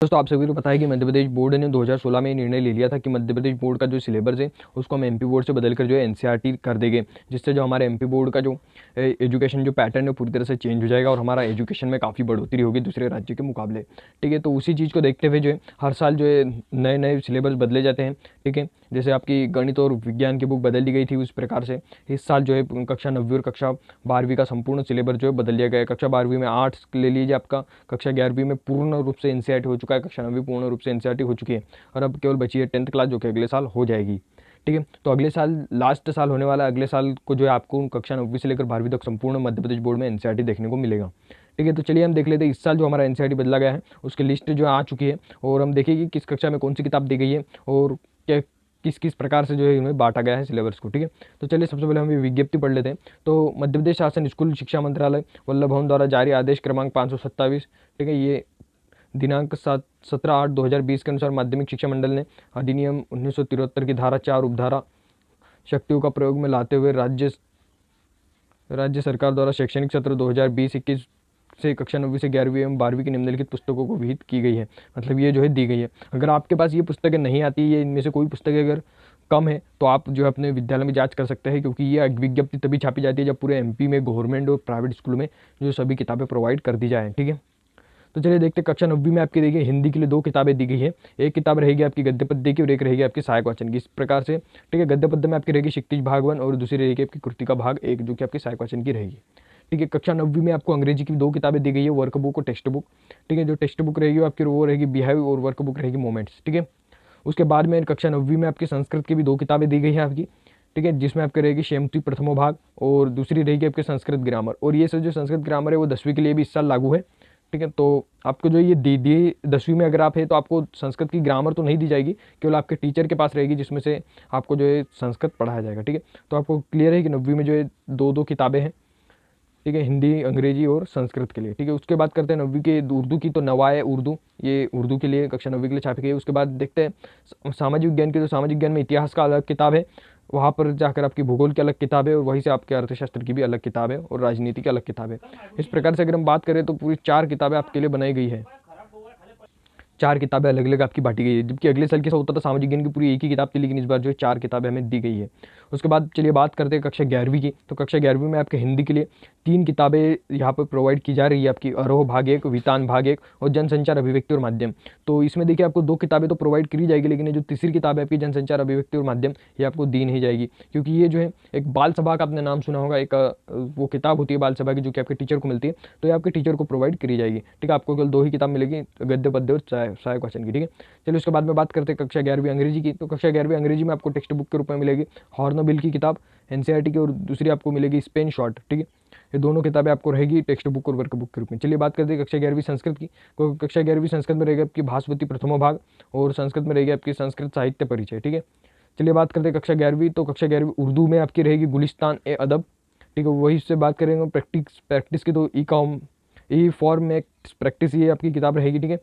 दोस्तों आप सभी को पता है कि मध्य प्रदेश बोर्ड ने 2016 में निर्णय ले लिया था कि मध्य प्रदेश बोर्ड का जो सिलेबस है उसको हम एमपी बोर्ड से बदलकर जो है एनसीईआरटी कर देंगे, जिससे जो हमारे एमपी बोर्ड का जो एजुकेशन जो पैटर्न है पूरी तरह से चेंज हो जाएगा और हमारा एजुकेशन में काफ़ी बढ़ोतरी होगी दूसरे राज्य के मुकाबले। ठीक है, तो उसी चीज़ को देखते हुए जो है हर साल जो है नए नए सिलेबस बदले जाते हैं। ठीक है, जैसे आपकी गणित और विज्ञान की बुक बदल दी गई थी, उस प्रकार से इस साल जो है कक्षा 9वीं और कक्षा 12वीं का संपूर्ण सिलेबस जो है बदल दिया गया है। कक्षा 12वीं में आर्ट्स ले लीजिए, आपका कक्षा 11वीं में पूर्ण रूप से एनसीईआरटी हो चुका है, कक्षा 9वीं पूर्ण रूप से एनसीईआरटी हो चुकी है और अब केवल बची है 10th क्लास, जो कि अगले साल हो जाएगी। ठीक है, तो अगले साल लास्ट साल होने वाला, अगले साल को जो है आपको कक्षा 9वीं से लेकर 12वीं तक संपूर्ण मध्य प्रदेश बोर्ड में एनसीईआरटी देखने को मिलेगा। ठीक है, तो चलिए हम देख लेते हैं इस साल जो हमारा एनसीईआरटी बदला गया है उसकी लिस्ट जो है आ चुकी है और हम देखेंगे किस कक्षा में कौन सी किताब दी गई है और क्या किस किस प्रकार से जो है इनमें बांटा गया है सिलेबस को। ठीक है, तो चलिए सबसे पहले हम ये विज्ञप्ति पढ़ लेते हैं। तो मध्य प्रदेश शासन स्कूल शिक्षा मंत्रालय वल्लभ भवन द्वारा जारी आदेश क्रमांक 527, ठीक है, ये दिनांक 17/8/2020 के अनुसार माध्यमिक शिक्षा मंडल ने अधिनियम 1973 की धारा 4 उपधारा शक्तियों का प्रयोग में लाते हुए राज्य सरकार द्वारा शैक्षणिक सत्र 2020-21 से कक्षा 9वीं से 11वीं एवं 12वीं की निम्नलिखित पुस्तकों को विहित की गई है। मतलब ये जो है दी गई है। अगर आपके पास ये पुस्तकें नहीं आती, ये इनमें से कोई पुस्तकें अगर कम है तो आप जो है अपने विद्यालय में जांच कर सकते हैं, क्योंकि ये विज्ञप्ति तभी छापी जाती है जब पूरे एमपी में गवर्नमेंट और प्राइवेट स्कूलों में जो सभी किताबें प्रोवाइड कर दी जाए। ठीक है, तो चलिए देखते हैं। कक्षा 9वीं में आपकी देखिए हिंदी के लिए 2 किताबें दी गई है। एक किताब रहेगी आपकी गद्य पद्य की और एक रहेगी आपकी सहायक वाचन की। इस प्रकार से ठीक है, गद्य पद्य में आपकी रहेगी क्षितिज भाग 1 और दूसरी रहेगी आपकी कृति का भाग 1, जो कि आपकी सहायक वाचन की रहेगी। ठीक है, कक्षा 9वीं में आपको अंग्रेजी की 2 किताबें दी गई है, वर्क बुक और टेक्स्ट बुक। ठीक है, जो टेक्स्ट बुक रहेगी वो आपकी वो रहेगी बिहेव और वर्क बुक रहेगी मोमेंट्स। ठीक है, उसके बाद में कक्षा 9वीं में आपकी संस्कृत की भी 2 किताबें दी गई है आपकी। ठीक है, जिसमें आपकी रहेगी शेमती प्रथमो भाग और दूसरी रहेगी आपकी संस्कृत ग्रामर। और ये सब जो संस्कृत ग्रामर है वो 10वीं के लिए भी इस साल लागू है। ठीक है, तो आपको जो ये दी 10वीं में अगर आप है तो आपको संस्कृत की ग्रामर तो नहीं दी जाएगी, केवल आपके टीचर के पास रहेगी जिसमें से आपको जो है संस्कृत पढ़ाया जाएगा। ठीक है, तो आपको क्लियर है कि 9वीं में जो है 2-2 किताबें हैं। ठीक है, हिंदी अंग्रेजी और संस्कृत के लिए। ठीक है, उसके बाद करते हैं 9वीं के उर्दू की। तो नवाए उर्दू, ये उर्दू के लिए कक्षा 9वीं के लिए छापी गई है। उसके बाद देखते हैं सामाजिक विज्ञान की। तो सामाजिक विज्ञान में इतिहास का अलग किताब है, वहाँ पर जाकर आपकी भूगोल की अलग किताब है और वहीं से आपके अर्थशास्त्र की भी अलग किताब है और राजनीति की अलग किताब है। इस प्रकार से अगर हम बात करें तो पूरी 4 किताबें आपके लिए बनाई गई है। 4 किताबें अलग अलग आपकी बांटी गई है, जबकि अगले साल कैसा होता था सामाजिक विज्ञान की पूरी एक ही किताब थी, लेकिन इस बार जो है 4 किताबें हमें दी गई है। उसके बाद चलिए बात करते हैं कक्षा 11वीं की। तो कक्षा 11वीं में आपके हिंदी के लिए 3 किताबें यहाँ पर प्रोवाइड की जा रही है आपकी, अरोह भाग 1, वितान भाग 1 और जनसंचार अभिव्यक्ति और माध्यम। तो इसमें देखिए आपको 2 किताबें तो प्रोवाइड करी जाएगी, लेकिन ये जो तीसरी किताब है आपकी जनसंचार अभिव्यक्ति और माध्यम, ये आपको दी नहीं जाएगी, क्योंकि ये जो है एक बाल सभा का आपने नाम सुना होगा, एक वो किताब होती है बाल सभा की जो कि आपके टीचर को मिलती है, तो ये आपके टीचर को प्रोवाइड करी जाएगी। ठीक है, आपको केवल 2 ही किताब मिलेगी, गद्य पद्य और सहायक वाचन की। ठीक है, चलिए उसके बाद में बात करते हैं कक्षा 11वीं अंग्रेजी की। तो कक्षा 11वीं अंग्रेजी में आपको टेक्स्ट बुक के रूप में मिलेगी हॉर्नबिल की किताब एनसीईआरटी की और दूसरी आपको मिलेगी स्पेन शॉर्ट। ठीक है, ये दोनों किताबें आपको रहेगी टेक्स्ट बुक और वर्क बुक के रूप में। चलिए बात करते हैं कक्षा 11वीं संस्कृत की। तो कक्षा 11वीं संस्कृत में रहेगी आपकी भास्वती प्रथमो भाग और संस्कृत में रहेगी आपकी संस्कृत साहित्य परिचय। ठीक है, चलिए बात करते हैं कक्षा 11वीं। तो कक्षा 11वीं उर्दू में आपकी रहेगी गुलिस्तान ए अदब। ठीक है, वही से बात करेंगे प्रैक्टिस की। तो ई फॉर्म में प्रैक्टिस, ये आपकी किताब रहेगी। ठीक है,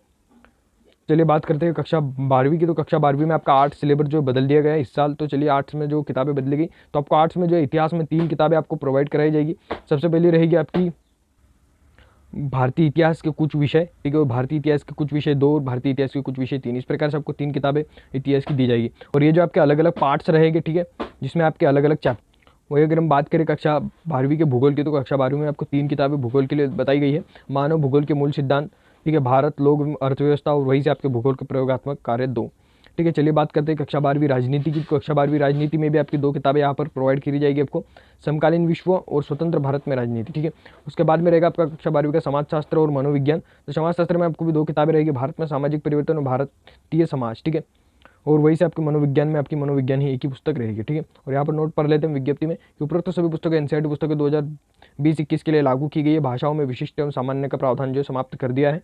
चलिए बात करते हैं कक्षा 12वीं की। तो कक्षा 12वीं में आपका आर्ट्स सिलेबस जो बदल दिया गया है इस साल। तो चलिए आर्ट्स में जो किताबें बदली गई, तो आपको आर्ट्स में जो है इतिहास में 3 किताबें आपको प्रोवाइड कराई जाएगी। सबसे पहले रहेगी आपकी भारतीय इतिहास के कुछ विषय। ठीक है, और भारतीय इतिहास के कुछ विषय 2 और भारतीय इतिहास के कुछ विषय 3, इस प्रकार से आपको 3 किताबें इतिहास की दी जाएगी। और ये जो आपके अलग अलग पार्ट्स रहेंगे, ठीक है, जिसमें आपके अलग अलग चैप्टर। वही अगर हम बात करें कक्षा 12वीं के भूगोल की, तो कक्षा 12वीं में आपको 3 किताबें भूगोल के लिए बताई गई है। मानव भूगोल के मूल सिद्धांत, ठीक है, भारत लोग अर्थव्यवस्था और वहीं से आपके भूगोल के प्रयोगात्मक कार्य 2। ठीक है, चलिए बात करते हैं कक्षा 12वीं राजनीति की। कक्षा 12वीं राजनीति में भी आपकी 2 किताबें यहाँ पर प्रोवाइड करी जाएगी आपको, समकालीन विश्व और स्वतंत्र भारत में राजनीति। ठीक है, उसके बाद में रहेगा आपका कक्षा 12वीं का समाजशास्त्र और मनोविज्ञान। तो समाजशास्त्र में आपको भी 2 किताबें रहेगी, भारत में सामाजिक परिवर्तन और भारतीय समाज। ठीक है, और वही से आपके मनोविज्ञान में आपकी मनोविज्ञान ही एक ही पुस्तक रहेगी। ठीक है, और यहाँ पर नोट पढ़ लेते हैं विज्ञप्ति में कि उपरोक्त तो सभी पुस्तकें एनसीईआरटी पुस्तकें 2020-21 के लिए लागू की गई है। भाषाओं में विशिष्ट एवं सामान्य का प्रावधान जो समाप्त कर दिया है।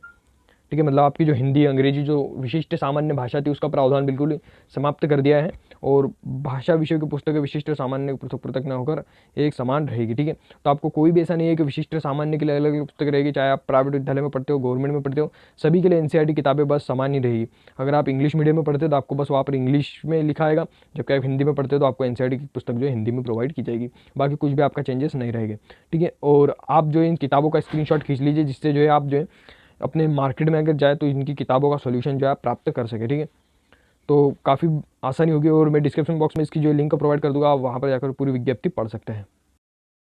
ठीक है, मतलब आपकी जो हिंदी अंग्रेजी जो विशिष्ट सामान्य भाषा थी उसका प्रावधान बिल्कुल ही समाप्त कर दिया है और भाषा विषय की पुस्तकें विशिष्ट सामान्य पृथक पृथक न होकर एक समान रहेगी। ठीक है, तो आपको कोई भी ऐसा नहीं है कि विशिष्ट सामान्य के लिए अलग अलग पुस्तक रहेगी, चाहे आप प्राइवेट विद्यालय में पढ़ते हो गवर्नमेंट में पढ़ते हो, सभी के लिए एनसीईआरटी किताबें बस समान ही रहेगी। अगर आप इंग्लिश मीडियम में पढ़ते हो तो आपको बस वहाँ पर इंग्लिश में लिखा आएगा, जबकि आप हिंदी में पढ़ते हो तो आपको एनसीईआरटी की पुस्तक जो है हिंदी में प्रोवाइड की जाएगी, बाकी कुछ भी आपका चेंजेस नहीं रहेंगे। ठीक है, और आप जो इन किताबों का स्क्रीनशॉट खींच लीजिए, जिससे जो है आप जो है अपने मार्केट में अगर जाए तो इनकी किताबों का सॉल्यूशन जो है प्राप्त कर सके। ठीक है, तो काफ़ी आसानी होगी और मैं डिस्क्रिप्शन बॉक्स में इसकी जो लिंक प्रोवाइड कर दूंगा, आप वहाँ पर जाकर पूरी विज्ञप्ति पढ़ सकते हैं।